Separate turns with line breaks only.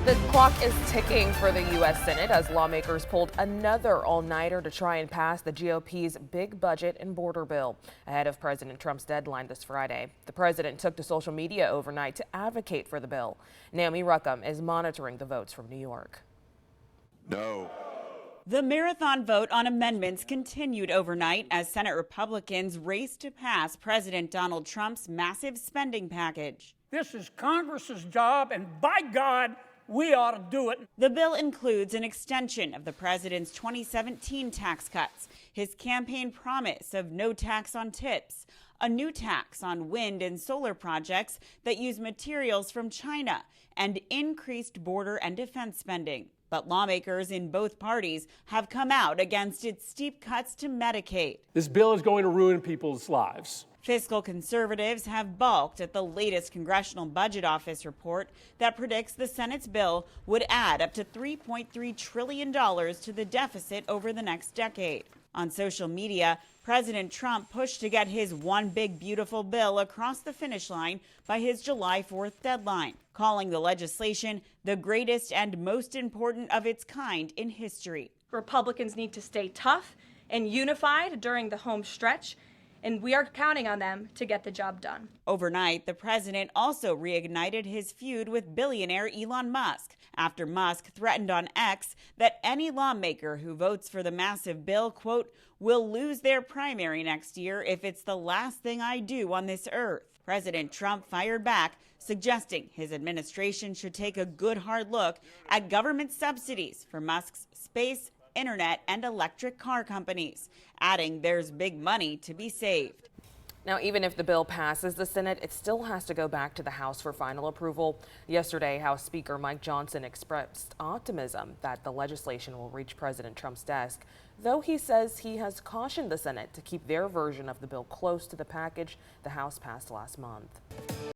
The clock is ticking for the U.S. Senate as lawmakers pulled another all-nighter to try and pass the GOP's big budget and border bill ahead of President Trump's deadline this Friday. The president took to social media overnight to advocate for the bill. Naomi Ruckham is monitoring the votes from New York.
No.
The marathon vote on amendments continued overnight as Senate Republicans raced to pass President Donald Trump's massive spending package.
This is Congress's job, and by God, we ought to do it.
The bill includes an extension of the president's 2017 tax cuts, his campaign promise of no tax on tips, a new tax on wind and solar projects that use materials from China, and increased border and defense spending. But lawmakers in both parties have come out against its steep cuts to Medicaid.
This bill is going to ruin people's lives.
Fiscal conservatives have balked at the latest Congressional Budget Office report that predicts the Senate's bill would add up to $3.3 trillion to the deficit over the next decade. On social media, President Trump pushed to get his one big beautiful bill across the finish line by his July 4th deadline, calling the legislation the greatest and most important of its kind in history.
Republicans need to stay tough and unified during the home stretch, and we are counting on them to get the job done.
Overnight, the president also reignited his feud with billionaire Elon Musk after Musk threatened on X that any lawmaker who votes for the massive bill, quote, will lose their primary next year if it's the last thing I do on this earth. President Trump fired back, suggesting his administration should take a good hard look at government subsidies for Musk's space, internet, and electric car companies, adding there's big money to be saved.
Now, even if the bill passes the Senate, it still has to go back to the House for final approval. Yesterday, House Speaker Mike Johnson expressed optimism that the legislation will reach President Trump's desk, though he says he has cautioned the Senate to keep their version of the bill close to the package the House passed last month.